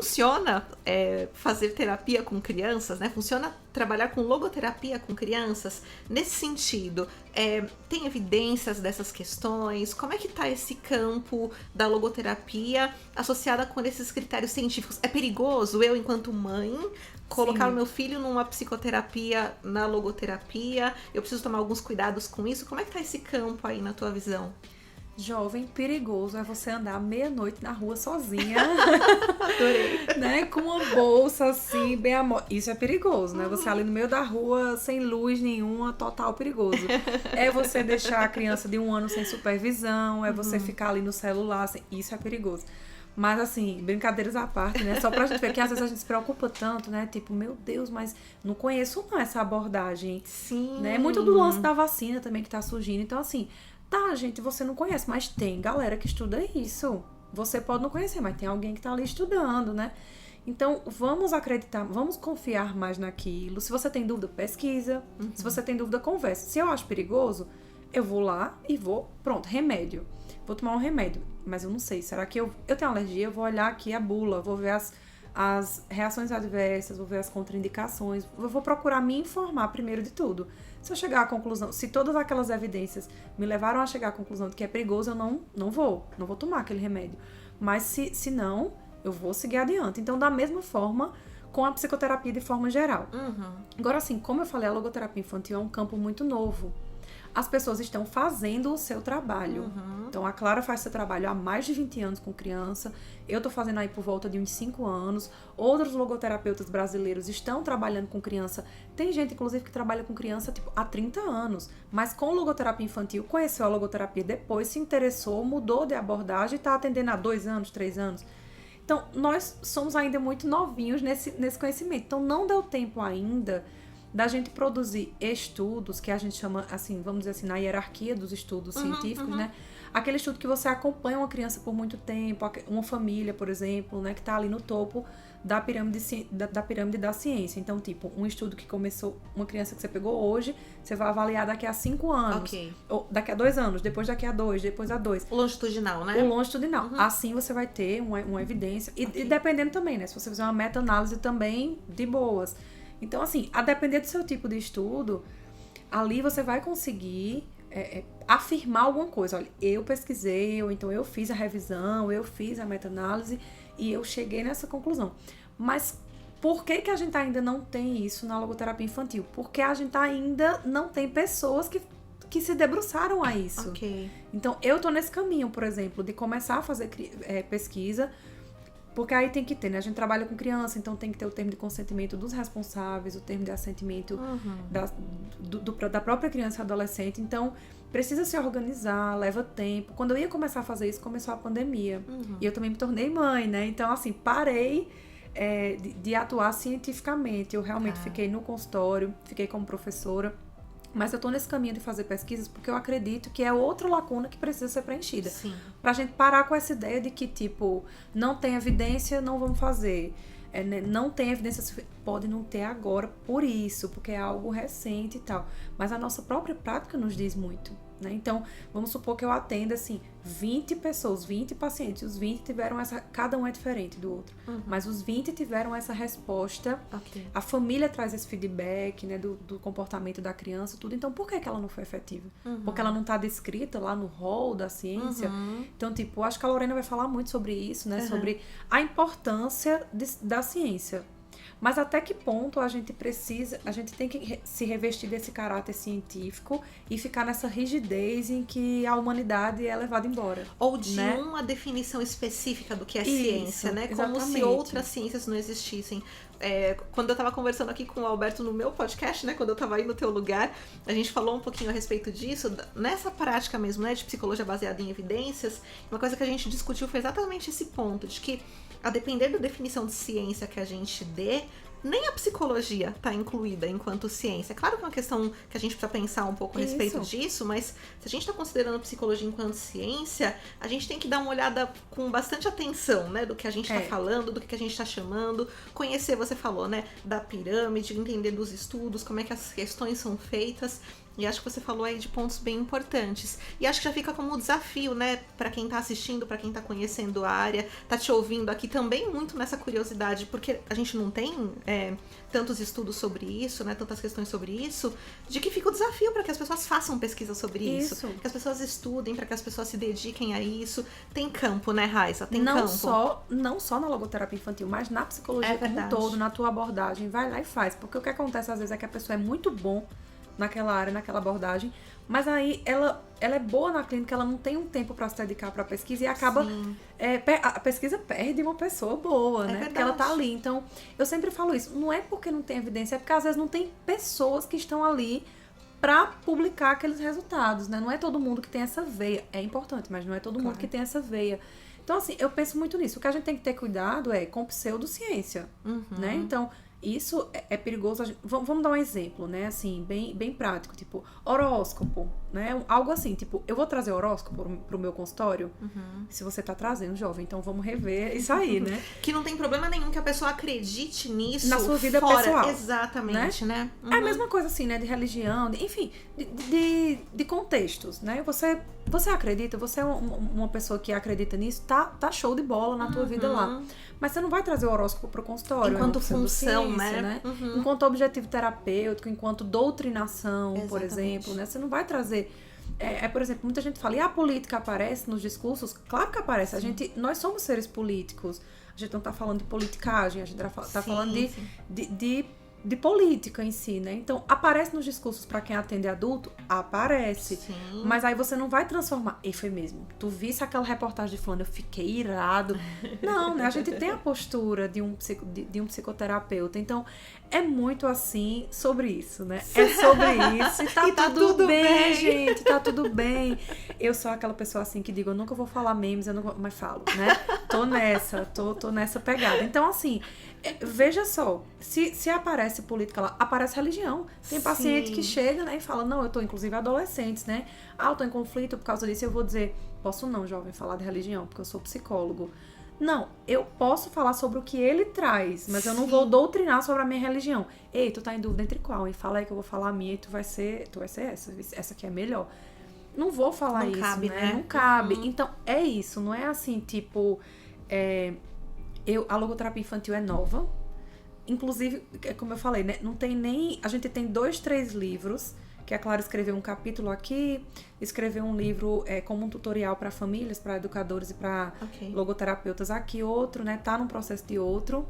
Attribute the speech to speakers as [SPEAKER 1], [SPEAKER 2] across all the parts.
[SPEAKER 1] funciona fazer terapia com crianças, né? Funciona trabalhar com logoterapia com crianças nesse sentido? Tem evidências dessas questões? Como é que tá esse campo da logoterapia associada com esses critérios científicos? É perigoso eu, enquanto mãe, colocar o meu filho numa psicoterapia na logoterapia? Eu preciso tomar alguns cuidados com isso? Como é que tá esse campo aí na tua visão?
[SPEAKER 2] Jovem, perigoso é você andar meia-noite na rua sozinha.
[SPEAKER 1] Adorei.
[SPEAKER 2] Né? Com uma bolsa assim, bem Isso é perigoso, né? Você ali no meio da rua, sem luz nenhuma, total perigoso. É você deixar a criança de 1 ano sem supervisão, é você ficar ali no celular, assim, isso é perigoso. Mas assim, brincadeiras à parte, né? Só pra gente ver que às vezes a gente se preocupa tanto, né? Tipo, meu Deus, mas não conheço não essa abordagem.
[SPEAKER 1] Sim.
[SPEAKER 2] Né? Muito do lance da vacina também que tá surgindo. Então, assim, tá, gente, você não conhece, mas tem galera que estuda isso. Você pode não conhecer, mas tem alguém que tá ali estudando, né? Então, vamos acreditar, vamos confiar mais naquilo. Se você tem dúvida, pesquisa. Se você tem dúvida, conversa. Se eu acho perigoso, eu vou lá e pronto, remédio. Vou tomar um remédio, mas eu não sei, será que eu tenho alergia? Eu vou olhar aqui a bula, vou ver as reações adversas, vou ver as contraindicações, vou procurar me informar primeiro de tudo. Se eu chegar à conclusão, se todas aquelas evidências me levaram a chegar à conclusão de que é perigoso, eu não vou tomar aquele remédio. Mas se não, eu vou seguir adiante. Então, da mesma forma, com a psicoterapia de forma geral. Agora, assim, como eu falei, a logoterapia infantil é um campo muito novo. As pessoas estão fazendo o seu trabalho. Então, a Clara faz seu trabalho há mais de 20 anos com criança. Eu tô fazendo aí por volta de uns 5 anos. Outros logoterapeutas brasileiros estão trabalhando com criança. Tem gente, inclusive, que trabalha com criança tipo, há 30 anos. Mas com logoterapia infantil, conheceu a logoterapia depois, se interessou, mudou de abordagem e tá atendendo há 2 anos, 3 anos. Então, nós somos ainda muito novinhos nesse conhecimento. Então, não deu tempo ainda da gente produzir estudos, que a gente chama, assim, vamos dizer assim, na hierarquia dos estudos científicos, né? Aquele estudo que você acompanha uma criança por muito tempo, uma família, por exemplo, né? Que tá ali no topo da pirâmide da ciência. Então, tipo, um estudo que começou, uma criança que você pegou hoje, você vai avaliar daqui a 5 anos. Ou daqui a 2 anos, depois daqui a 2, depois a 2.
[SPEAKER 1] O longitudinal, né?
[SPEAKER 2] O longitudinal. Assim você vai ter uma evidência. E dependendo também, né? Se você fizer uma meta-análise também, de boas. Então, assim, a depender do seu tipo de estudo, ali você vai conseguir afirmar alguma coisa. Olha, eu pesquisei, ou então eu fiz a revisão, eu fiz a meta-análise e eu cheguei nessa conclusão. Mas por que a gente ainda não tem isso na logoterapia infantil? Porque a gente ainda não tem pessoas que se debruçaram a isso. Então, eu tô nesse caminho, por exemplo, de começar a fazer pesquisa. Porque aí tem que ter, né? A gente trabalha com criança, então tem que ter o termo de consentimento dos responsáveis, o termo de assentimento da própria criança e adolescente. Então, precisa se organizar, leva tempo. Quando eu ia começar a fazer isso, começou a pandemia. E eu também me tornei mãe, né? Então, assim, parei de atuar cientificamente. Eu realmente fiquei no consultório, fiquei como professora. Mas eu tô nesse caminho de fazer pesquisas porque eu acredito que é outra lacuna que precisa ser preenchida.
[SPEAKER 1] Sim.
[SPEAKER 2] Pra gente parar com essa ideia de que, tipo, não tem evidência, não vamos fazer. Não tem evidência, pode não ter agora por isso, porque é algo recente e tal. Mas a nossa própria prática nos diz muito, né? Então, vamos supor que eu atenda, assim, 20 pessoas, 20 pacientes. Os 20 tiveram cada um é diferente do outro. Mas os 20 tiveram essa resposta. A família traz esse feedback, né, do comportamento da criança, tudo. Então, por que ela não foi efetiva? Porque ela não está descrita lá no rol da ciência. Então, tipo, acho que a Lorena vai falar muito sobre isso, né? Sobre a importância da ciência. Mas até que ponto a gente tem que se revestir desse caráter científico e ficar nessa rigidez em que a humanidade é levada embora.
[SPEAKER 1] Ou de uma definição específica do que é ciência, né? Como se outras ciências não existissem. Quando eu tava conversando aqui com o Alberto no meu podcast, né? Quando eu tava aí no teu lugar, a gente falou um pouquinho a respeito disso, nessa prática mesmo, né? De psicologia baseada em evidências. Uma coisa que a gente discutiu foi exatamente esse ponto, de que a depender da definição de ciência que a gente dê, nem a psicologia está incluída enquanto ciência. É claro que é uma questão que a gente precisa pensar um pouco a respeito disso, mas se a gente está considerando psicologia enquanto ciência, a gente tem que dar uma olhada com bastante atenção, né, do que a gente está falando, do que a gente está chamando, conhecer, você falou, né, da pirâmide, entender dos estudos, como é que as questões são feitas. E acho que você falou aí de pontos bem importantes. E acho que já fica como um desafio, né, para quem tá assistindo, para quem tá conhecendo a área, tá te ouvindo aqui também muito nessa curiosidade, porque a gente não tem tantos estudos sobre isso, né, tantas questões sobre isso, de que fica o desafio para que as pessoas façam pesquisa sobre isso, que as pessoas estudem, para que as pessoas se dediquem a isso. Tem campo, né, Raiza? Tem campo.
[SPEAKER 2] Não só na logoterapia infantil, mas na psicologia como um todo, na tua abordagem, vai lá e faz. Porque o que acontece às vezes é que a pessoa é muito bom naquela área, naquela abordagem, mas aí ela é boa na clínica, ela não tem um tempo para se dedicar para a pesquisa e acaba a pesquisa perde uma pessoa boa, né?
[SPEAKER 1] Verdade.
[SPEAKER 2] Porque ela tá ali. Então, eu sempre falo isso, não é porque não tem evidência, é porque às vezes não tem pessoas que estão ali para publicar aqueles resultados, né? Não é todo mundo que tem essa veia, é importante, mas não é todo mundo que tem essa veia. Então, assim, eu penso muito nisso. O que a gente tem que ter cuidado é com pseudociência, né? Então, isso é perigoso. Vamos dar um exemplo, né? Assim, bem prático. Tipo, horóscopo, né? Algo assim, tipo, eu vou trazer horóscopo pro meu consultório? Se você tá trazendo, jovem, então vamos rever isso aí, né?
[SPEAKER 1] Que não tem problema nenhum que a pessoa acredite nisso.
[SPEAKER 2] Na sua vida
[SPEAKER 1] fora.
[SPEAKER 2] pessoal.
[SPEAKER 1] Exatamente, né?
[SPEAKER 2] É a mesma coisa assim, né? De religião, enfim, de contextos, né? Você acredita, você é uma pessoa que acredita nisso, tá show de bola na tua vida lá. Mas você não vai trazer o horóscopo pro consultório.
[SPEAKER 1] Enquanto função, né?
[SPEAKER 2] Enquanto objetivo terapêutico, enquanto doutrinação, por exemplo, né? Você não vai trazer... por exemplo, muita gente fala, e a política aparece nos discursos? Claro que aparece. Nós somos seres políticos. A gente não tá falando de politicagem, a gente tá falando de política em si, né? Então, aparece nos discursos pra quem atende adulto? Aparece.
[SPEAKER 1] Sim.
[SPEAKER 2] Mas aí você não vai transformar. E foi mesmo. Tu visse aquela reportagem de fulano, eu fiquei irado. Não, né? A gente tem a postura de um psicoterapeuta. Então, é muito assim sobre isso, né? É sobre isso. E tá, tudo bem, gente. Tá tudo bem. Eu sou aquela pessoa assim que digo, eu nunca vou falar memes, mas falo, né? Tô nessa pegada. Então, assim, veja só, se aparece política lá, aparece religião. Tem paciente que chega, né, e fala, não, eu tô, inclusive adolescentes, né? Eu tô em conflito por causa disso, eu vou dizer, posso não, jovem, falar de religião, porque eu sou psicólogo. Não, eu posso falar sobre o que ele traz, mas eu não vou doutrinar sobre a minha religião. Ei, tu tá em dúvida entre qual? E fala aí que eu vou falar a minha e tu vai ser essa aqui é melhor. Não vou falar isso,
[SPEAKER 1] cabe,
[SPEAKER 2] né? Não cabe. Então, é isso, não é assim, tipo... a logoterapia infantil é nova. Inclusive, como eu falei, né? Não tem nem... A gente tem 2, 3 livros, que a Clara escreveu um capítulo aqui, escreveu um livro como um tutorial para famílias, para educadores e para logoterapeutas aqui, outro, né? Tá num processo de outro.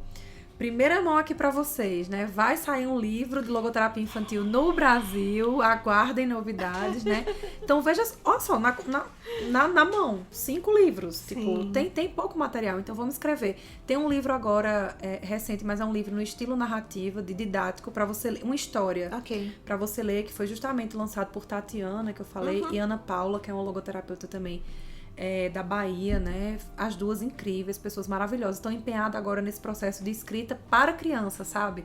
[SPEAKER 2] Primeira mão aqui pra vocês, né? Vai sair um livro de logoterapia infantil no Brasil. Aguardem novidades, né? Então, veja, olha só, na mão, 5 livros. Sim. Tipo, tem pouco material, então vamos escrever. Tem um livro agora, recente, mas é um livro no estilo narrativa, de didático, pra você ler, uma história. Pra você ler, que foi justamente lançado por Tatiana, que eu falei, e Ana Paula, que é uma logoterapeuta também. Da Bahia, né? As duas incríveis, pessoas maravilhosas. Estão empenhadas agora nesse processo de escrita para criança, sabe?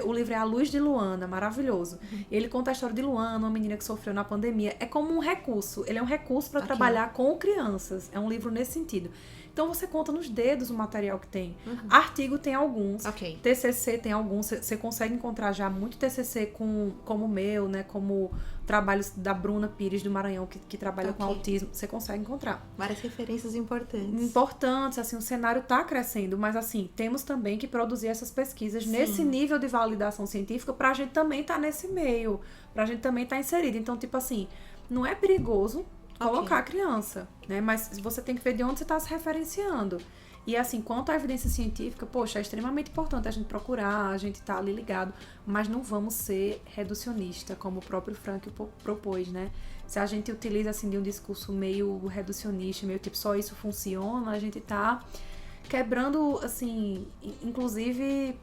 [SPEAKER 2] O livro é A Luz de Luana, maravilhoso. Ele conta a história de Luana, uma menina que sofreu na pandemia. É como um recurso. Ele é um recurso para trabalhar com crianças. É um livro nesse sentido. Então você conta nos dedos o material que tem. Artigo tem alguns. TCC tem alguns. Você consegue encontrar já muito TCC como o meu, né? Como trabalhos da Bruna Pires do Maranhão, que trabalha com autismo. Você consegue encontrar.
[SPEAKER 1] Várias referências importantes.
[SPEAKER 2] Importantes, assim, o cenário tá crescendo, mas assim, temos também que produzir essas pesquisas nesse nível de validação científica pra gente também tá nesse meio, pra gente também tá inserido. Então, tipo assim, não é perigoso colocar a criança, né? Mas você tem que ver de onde você tá se referenciando. E assim, quanto à evidência científica, poxa, é extremamente importante a gente procurar, a gente tá ali ligado, mas não vamos ser reducionista, como o próprio Frank propôs, né? Se a gente utiliza, assim, de um discurso meio reducionista, meio tipo, só isso funciona, a gente tá quebrando, assim, inclusive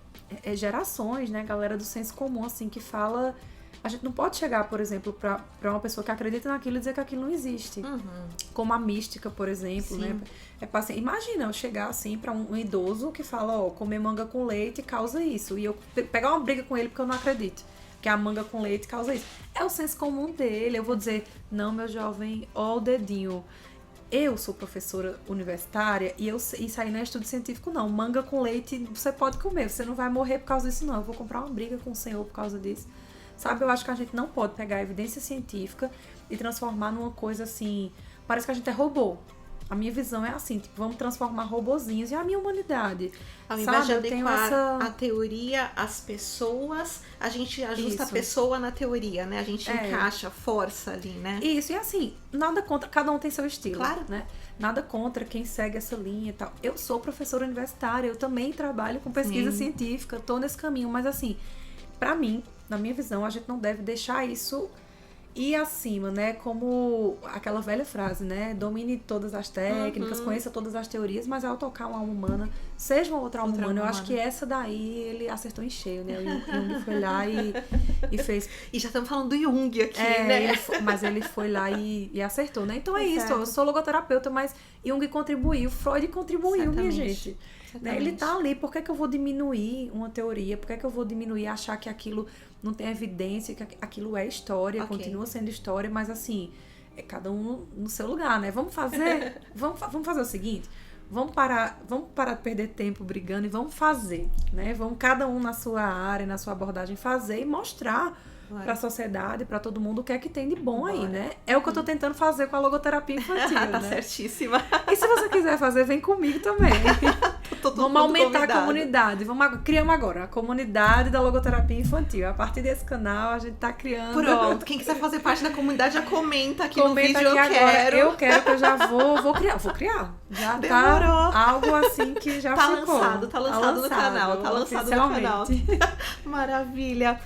[SPEAKER 2] gerações, né? Galera do senso comum, assim, que fala... A gente não pode chegar, por exemplo, pra uma pessoa que acredita naquilo e dizer que aquilo não existe. Como a mística, por exemplo, né? Imagina eu chegar assim pra um idoso que fala, comer manga com leite causa isso. E eu pegar uma briga com ele porque eu não acredito. Que a manga com leite causa isso. É o senso comum dele. Eu vou dizer, não, meu jovem, ó o dedinho. Eu sou professora universitária e isso aí não é estudo científico, não. Manga com leite você pode comer, você não vai morrer por causa disso, não. Eu vou comprar uma briga com o senhor por causa disso. sabe? Eu acho que a gente não pode pegar a evidência científica e transformar numa coisa assim, parece que a gente é robô. A minha visão é assim, tipo, vamos transformar robozinhos e a minha humanidade.
[SPEAKER 1] Ao invés de adequar a teoria às pessoas, a gente ajusta a pessoa na teoria, né? A gente encaixa, força ali, né?
[SPEAKER 2] Isso, e assim, nada contra, cada um tem seu estilo,
[SPEAKER 1] claro,
[SPEAKER 2] né? Nada contra quem segue essa linha e tal. Eu sou professora universitária, eu também trabalho com pesquisa científica, tô nesse caminho, mas assim, pra mim, na minha visão, a gente não deve deixar isso ir acima, né? Como aquela velha frase, né? Domine todas as técnicas, conheça todas as teorias, mas ao tocar uma alma humana, seja uma outra alma humana. Eu acho que essa daí ele acertou em cheio, né? O Jung foi lá e fez.
[SPEAKER 1] E já estamos falando do Jung aqui, né?
[SPEAKER 2] Mas ele foi lá e acertou, né? Então é isso, eu sou logoterapeuta, mas Jung contribuiu, Freud contribuiu, minha gente. Né? Ele tá ali, por que eu vou diminuir uma teoria? Por que eu vou diminuir, achar que aquilo não tem evidência, que aquilo é história, continua sendo história, mas assim, é cada um no seu lugar, né? Vamos fazer, vamos fazer o seguinte, vamos parar de perder tempo brigando e vamos fazer, né? Vamos cada um na sua área, na sua abordagem fazer e mostrar para a sociedade, para todo mundo o que é que tem de bom aí, né? É o que eu tô tentando fazer com a logoterapia infantil,
[SPEAKER 1] tá
[SPEAKER 2] né?
[SPEAKER 1] certíssima.
[SPEAKER 2] E se você quiser fazer, vem comigo também. Vamos aumentar a comunidade. Criamos agora a comunidade da logoterapia infantil. A partir desse canal, a gente tá criando.
[SPEAKER 1] Pronto. Quem quiser fazer parte da comunidade, já comenta aqui no vídeo. Eu
[SPEAKER 2] quero que eu já vou criar. Vou criar. Já demorou. Tá algo assim que já ficou.
[SPEAKER 1] Tá lançado no canal. Tá lançado no canal. Maravilha.